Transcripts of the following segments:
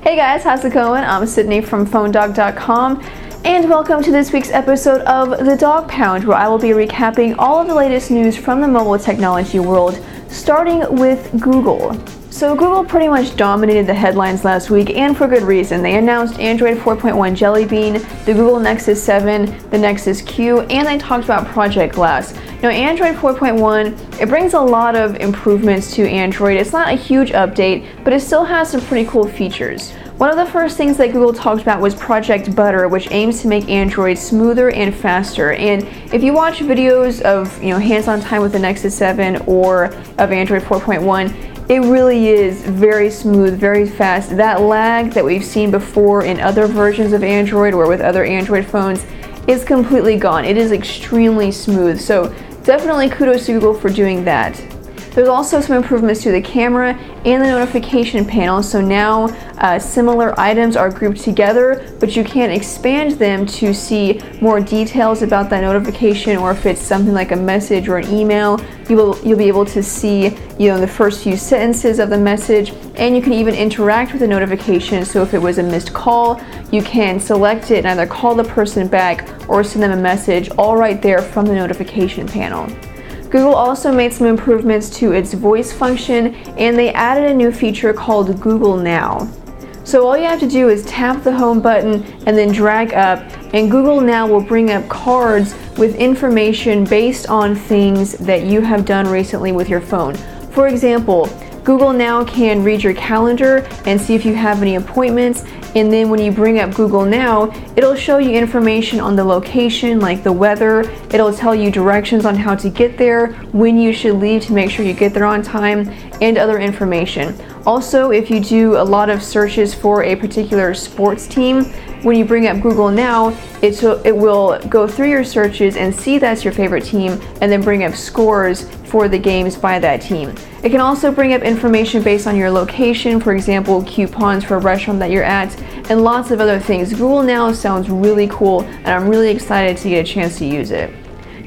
Hey guys, how's it going? I'm Sydney from PhoneDog.com, and welcome to this week's episode of The Dog Pound, where I will be recapping all of the latest news from the mobile technology world, starting with Google. So Google pretty much dominated the headlines last week, and for good reason. They announced Android 4.1 Jelly Bean, the Google Nexus 7, the Nexus Q, and they talked about Project Glass. Now Android 4.1, it brings a lot of improvements to Android. It's not a huge update, but it still has some pretty cool features. One of the first things that Google talked about was Project Butter, which aims to make Android smoother and faster. And if you watch videos of hands-on time with the Nexus 7 or of Android 4.1, it really is very smooth, very fast. That lag that we've seen before in other versions of Android or with other Android phones is completely gone. It is extremely smooth. So definitely kudos to Google for doing that. There's also some improvements to the camera and the notification panel. So now similar items are grouped together, but you can expand them to see more details about that notification, or if it's something like a message or an email, you'll be able to see the first few sentences of the message, and you can even interact with the notification. So if it was a missed call, you can select it and either call the person back or send them a message all right there from the notification panel. Google also made some improvements to its voice function, and they added a new feature called Google Now. So all you have to do is tap the home button and then drag up, and Google Now will bring up cards with information based on things that you have done recently with your phone. For example, Google Now can read your calendar and see if you have any appointments, and then when you bring up Google Now, it'll show you information on the location, like the weather. It'll tell you directions on how to get there, when you should leave to make sure you get there on time, and other information. Also, if you do a lot of searches for a particular sports team, when you bring up Google Now, it will go through your searches and see that's your favorite team, and then bring up scores for the games by that team. It can also bring up information based on your location, for example, coupons for a restaurant that you're at, and lots of other things. Google Now sounds really cool, and I'm really excited to get a chance to use it.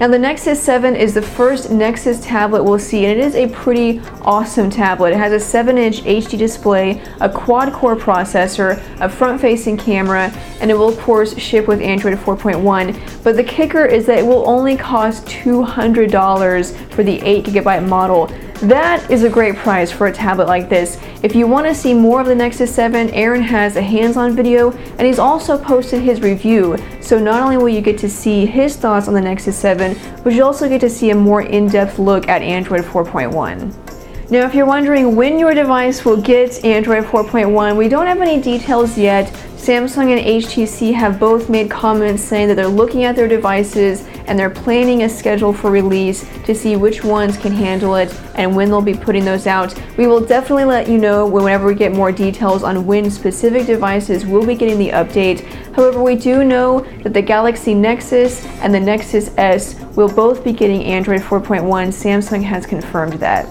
Now the Nexus 7 is the first Nexus tablet we'll see, and it is a pretty awesome tablet. It has a 7-inch HD display, a quad-core processor, a front-facing camera, and it will of course ship with Android 4.1. But the kicker is that it will only cost $200 for the 8GB model. That is a great price for a tablet like this. If you want to see more of the Nexus 7, Aaron has a hands-on video, and he's also posted his review. So not only will you get to see his thoughts on the Nexus 7, but you also get to see a more in-depth look at Android 4.1. Now, if you're wondering when your device will get Android 4.1, we don't have any details yet. Samsung and HTC have both made comments saying that they're looking at their devices and they're planning a schedule for release to see which ones can handle it and when they'll be putting those out. We will definitely let you know whenever we get more details on when specific devices will be getting the update. However, we do know that the Galaxy Nexus and the Nexus S will both be getting Android 4.1. Samsung has confirmed that.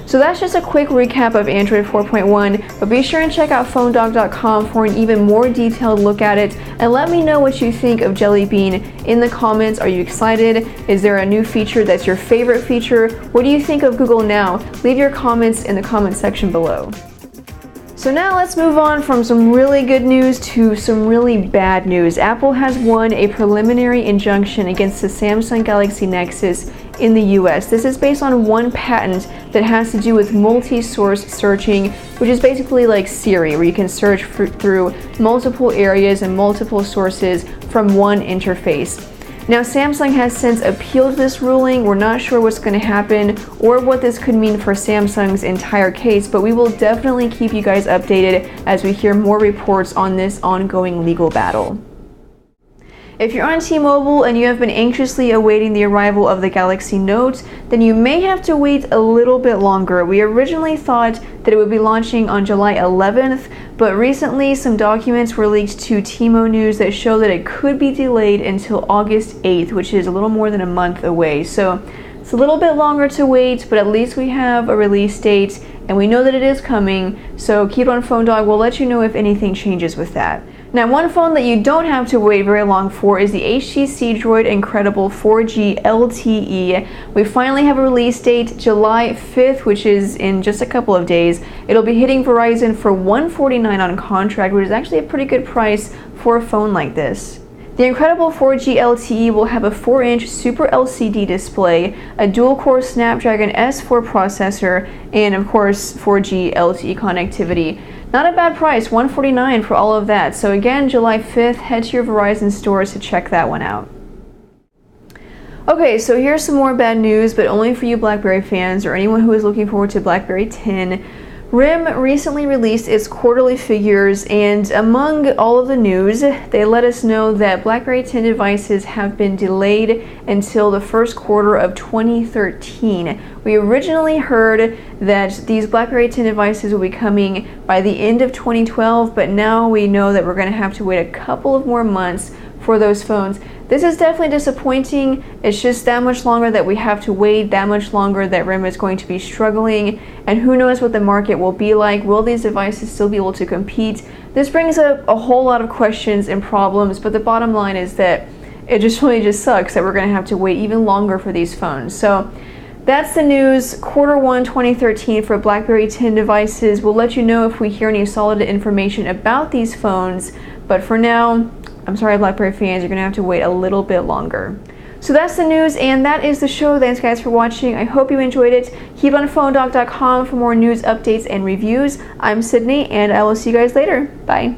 So that's just a quick recap of Android 4.1, but be sure and check out PhoneDog.com for an even more detailed look at it, and let me know what you think of Jelly Bean in the comments. Are you excited? Is there a new feature that's your favorite feature? What do you think of Google Now? Leave your comments in the comment section below. So now let's move on from some really good news to some really bad news. Apple has won a preliminary injunction against the Samsung Galaxy Nexus in the US. This is based on one patent that has to do with multi-source searching, which is basically like Siri, where you can search through multiple areas and multiple sources from one interface. Now, Samsung has since appealed this ruling. We're not sure what's going to happen or what this could mean for Samsung's entire case, but we will definitely keep you guys updated as we hear more reports on this ongoing legal battle. If you're on T-Mobile and you have been anxiously awaiting the arrival of the Galaxy Note, then you may have to wait a little bit longer. We originally thought that it would be launching on July 11th, but recently some documents were leaked to T-Mo News that show that it could be delayed until August 8th, which is a little more than a month away. So it's a little bit longer to wait, but at least we have a release date and we know that it is coming. So keep on PhoneDog. We'll let you know if anything changes with that. Now, one phone that you don't have to wait very long for is the HTC Droid Incredible 4G LTE. We finally have a release date, July 5th, which is in just a couple of days. It'll be hitting Verizon for $149 on contract, which is actually a pretty good price for a phone like this. The Incredible 4G LTE will have a 4-inch Super LCD display, a dual-core Snapdragon S4 processor, and of course 4G LTE connectivity. Not a bad price, $149 for all of that. So again, July 5th, head to your Verizon stores to check that one out. Okay, so here's some more bad news, but only for you BlackBerry fans or anyone who is looking forward to BlackBerry 10. RIM recently released its quarterly figures, and among all of the news, they let us know that BlackBerry 10 devices have been delayed until the first quarter of 2013. We originally heard that these BlackBerry 10 devices will be coming by the end of 2012, but now we know that we're going to have to wait a couple of more months for those phones. This is definitely disappointing. It's just that much longer that we have to wait, that much longer that RIM is going to be struggling, and who knows what the market will be like. Will these devices still be able to compete? This brings up a whole lot of questions and problems, but the bottom line is that it just really just sucks that we're going to have to wait even longer for these phones. So that's the news. Quarter 1 2013 for BlackBerry 10 devices. We'll let you know if we hear any solid information about these phones, but for now, I'm sorry BlackBerry fans, you're going to have to wait a little bit longer. So that's the news, and that is the show. Thanks guys for watching. I hope you enjoyed it. Keep on PhoneDoc.com for more news, updates, and reviews. I'm Sydney, and I will see you guys later. Bye.